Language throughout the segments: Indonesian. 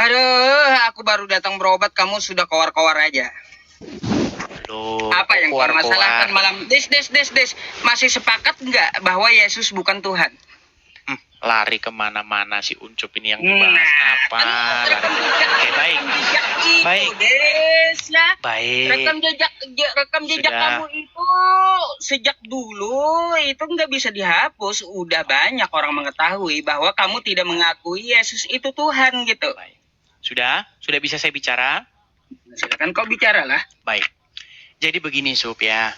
Aduh, aku baru datang berobat, kamu sudah kowar-kowar aja. Loh, Apa yang kau kowar-kowar. masalahkan malam? Des. Masih sepakat nggak bahwa Yesus bukan Tuhan? Lari kemana-mana si Uncup ini yang dibahas apa? Oke, baik. Baik. Des, ya. Baik. Rekam jejak Sudah. kamu itu sejak dulu itu nggak bisa dihapus. Udah banyak orang mengetahui bahwa kamu tidak mengakui Yesus itu Tuhan gitu. Baik. Sudah bisa saya bicara? Silakan kau bicara lah. Baik. Jadi begini, Sup ya.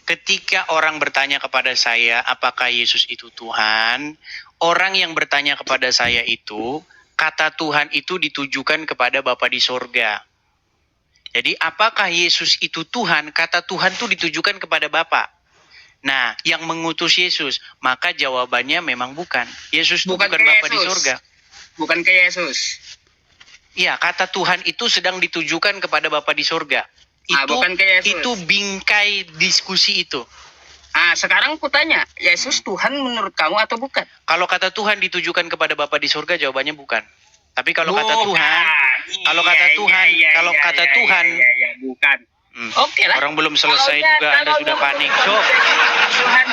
Ketika orang bertanya kepada saya, apakah Yesus itu Tuhan? Orang yang bertanya kepada saya itu, kata Tuhan itu ditujukan kepada Bapa di sorga. Jadi apakah Yesus itu Tuhan? Kata Tuhan itu ditujukan kepada Bapa. Nah, yang mengutus Yesus, maka jawabannya memang bukan. Yesus itu bukan ke Bapa di Yesus. sorga. Bukan ke Yesus. Iya, kata Tuhan itu sedang ditujukan kepada Bapa di sorga. Bukan ke Yesus. Itu bingkai diskusi itu. Sekarang aku tanya, Yesus Tuhan menurut kamu atau bukan? Kalau kata Tuhan ditujukan kepada Bapa di surga, jawabannya bukan. Tapi kalau kata Bukan. Tuhan, Bukan. Oke lah. Orang belum selesai juga, Anda sudah panik. Sob, Tuhan.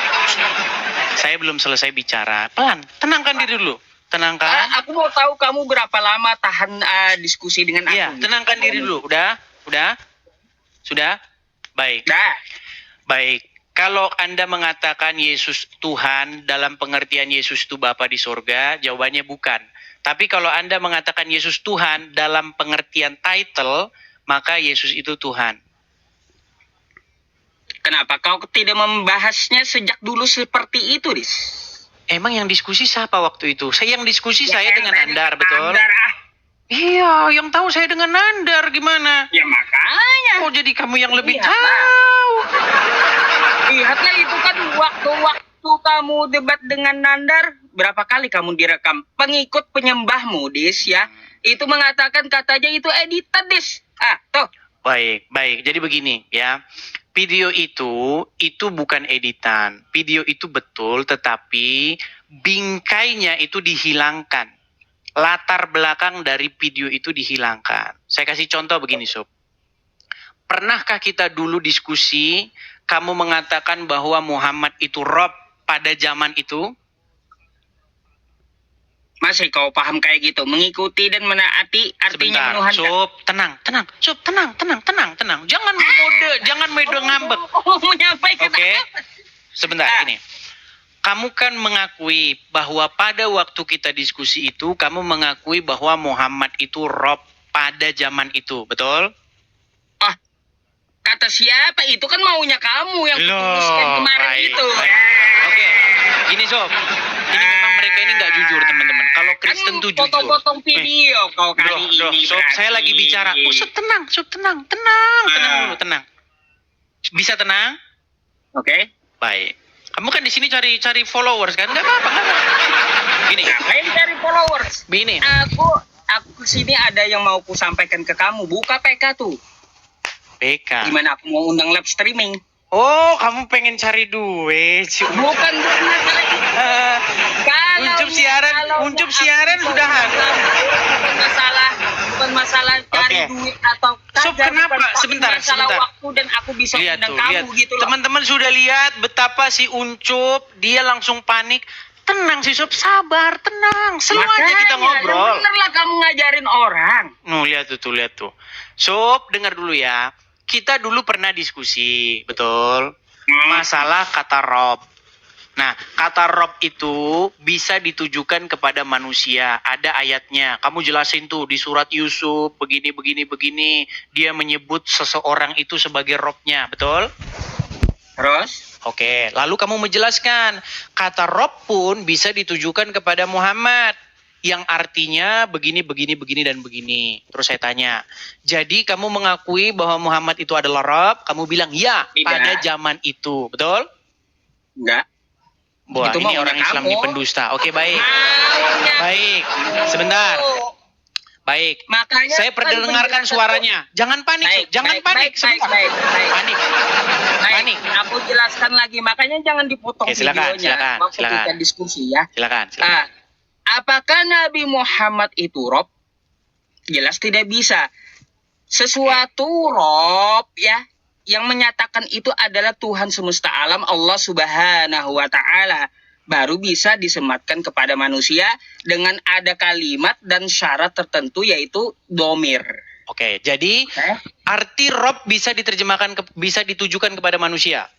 saya belum selesai bicara. Pelan, tenangkan diri dulu. Tenangkan. Aku mau tahu kamu berapa lama tahan diskusi dengan aku. Iya, tenangkan diri dulu. Sudah? Baik. Dah. Baik. Kalau Anda mengatakan Yesus Tuhan dalam pengertian Yesus itu Bapa di surga, jawabannya bukan. Tapi kalau Anda mengatakan Yesus Tuhan dalam pengertian title, maka Yesus itu Tuhan. Kenapa kau tidak membahasnya sejak dulu seperti itu, Dis? Emang yang diskusi siapa waktu itu? Yang diskusi saya dengan Nandar, betul? Nandar, Iya, yang tahu saya dengan Nandar, gimana? Ya makanya. Oh, jadi kamu yang lebih Iya, tahu. Lihatlah itu kan waktu kamu debat dengan Nandar, berapa kali kamu direkam? Pengikut penyembahmu, Dis, ya. Itu mengatakan katanya itu editan, Dis. Tuh. Baik. Jadi begini, ya. Video itu bukan editan. Video itu betul, tetapi bingkainya itu dihilangkan. Latar belakang dari video itu dihilangkan. Saya kasih contoh begini, Sob. Pernahkah kita dulu diskusi, kamu mengatakan bahwa Muhammad itu Rob pada zaman itu? Masih kau paham kayak gitu? Mengikuti dan menaati artinya menuhankan. Sob, tenang. Sob, tenang. Jangan mode ngambek. Menyampaikan Oke. apa? Sebentar, gini. Kamu kan mengakui bahwa pada waktu kita diskusi itu, kamu mengakui bahwa Muhammad itu Rob pada zaman itu, betul? Kata siapa? Itu kan maunya kamu yang kutuliskan kemarin baik, itu. baik. Oke, gini Sob. Ini memang mereka ini nggak jujur, teman-teman. Kalau Kristen tuh jujur. Potong-potong video kau kali ini. Sob, saya lagi bicara. Sob, tenang. Tenang. Bisa tenang? Oke. Baik. Kamu kan di sini cari followers kan? Nggak apa-apa. Gini. Ngapain cari followers? Begini. Aku kesini ada yang mau ku sampaikan ke kamu. Buka PK tuh. PK. Gimana aku mau undang live streaming? Oh, kamu pengen cari duit. Bukan masalah itu. Uncup siaran sudah ada. Bukan masalah cari duit atau Sob, kenapa? Sebentar. Waktu dan aku bisa undang kamu gitu loh. Teman-teman sudah lihat betapa si Uncup dia langsung panik. Tenang sih Sob, sabar, tenang. Slow aja kita ngobrol. Bener lah kamu ngajarin orang. Lihat tuh. Sob, dengar dulu ya. Kita dulu pernah diskusi, betul? Masalah kata Rob. Nah, kata Rob itu bisa ditujukan kepada manusia. Ada ayatnya. Kamu jelasin tuh di surat Yusuf, begini. Dia menyebut seseorang itu sebagai Robnya, betul? Terus? Oke, lalu kamu menjelaskan. Kata Rob pun bisa ditujukan kepada Muhammad. Yang artinya begini, dan begini. Terus saya tanya, jadi kamu mengakui bahwa Muhammad itu adalah Rob? Kamu bilang, ya, pada zaman itu. Betul? Enggak. Wah, itu ini orang Islam di pendusta. Oke, baik. Baik, sebentar. Baik, makanya saya perdengarkan suaranya. Jangan panik, jangan panik. Panik. Aku jelaskan lagi, makanya jangan dipotong videonya. Waktu kita diskusi ya. Silakan. Apakah Nabi Muhammad itu Rob? Jelas tidak bisa. Sesuatu Rob ya yang menyatakan itu adalah Tuhan semesta alam, Allah Subhanahu wa taala, baru bisa disematkan kepada manusia dengan ada kalimat dan syarat tertentu yaitu domir. Oke, jadi arti Rob bisa diterjemahkan bisa ditujukan kepada manusia.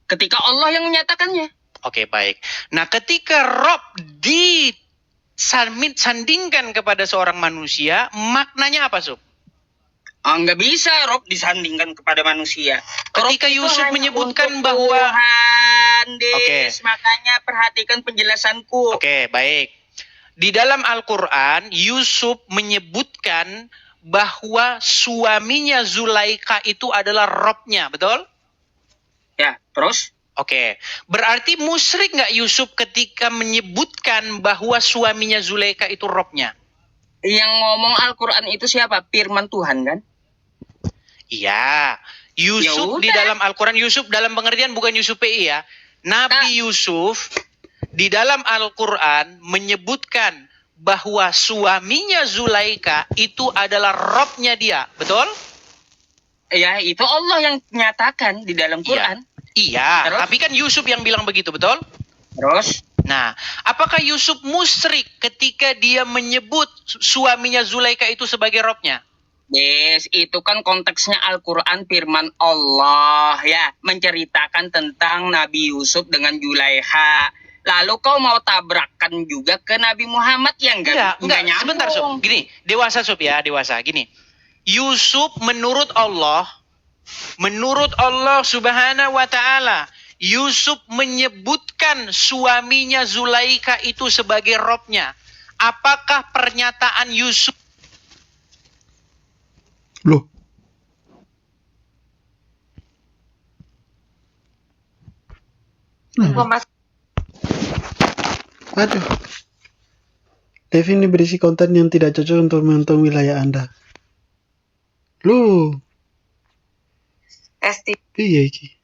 Ketika Allah yang menyatakannya. Oke, baik. Nah, ketika Rob disandingkan kepada seorang manusia, maknanya apa, Sob? Nggak bisa Rob disandingkan kepada manusia. Ketika Rob itu Yusuf hanya menyebutkan untuk bahwa Tuhan, Des. Makanya perhatikan penjelasanku. Oke, baik. Di dalam Al-Quran, Yusuf menyebutkan bahwa suaminya Zulaika itu adalah Robnya, betul? Ya, terus? Oke, berarti musyrik nggak Yusuf ketika menyebutkan bahwa suaminya Zulaika itu Robnya? Yang ngomong Al-Quran itu siapa? Firman Tuhan kan? Iya, Yusuf di dalam Al-Quran, Yusuf dalam pengertian bukan Yusuf PI ya. Nabi Yusuf di dalam Al-Quran menyebutkan bahwa suaminya Zulaika itu adalah Robnya dia, betul? Ya, itu Allah yang nyatakan di dalam Quran. Iya, tapi kan Yusuf yang bilang begitu, betul? Terus? Nah, apakah Yusuf musyrik ketika dia menyebut suaminya Zulaika itu sebagai Robnya? Yes, itu kan konteksnya Al-Quran firman Allah ya, menceritakan tentang Nabi Yusuf dengan Zulaiha. Lalu kau mau tabrakan juga ke Nabi Muhammad yang enggak nyambung. Sebentar, Sob. Gini, dewasa Sob ya, dewasa. Gini, Yusuf menurut Allah Subhanahu wa taala, Yusuf menyebutkan suaminya Zulaika itu sebagai Robnya. Apakah pernyataan Yusuf Loh. Aduh. Dev ini berisi konten yang tidak cocok untuk menonton wilayah Anda. Loh. Iya iki.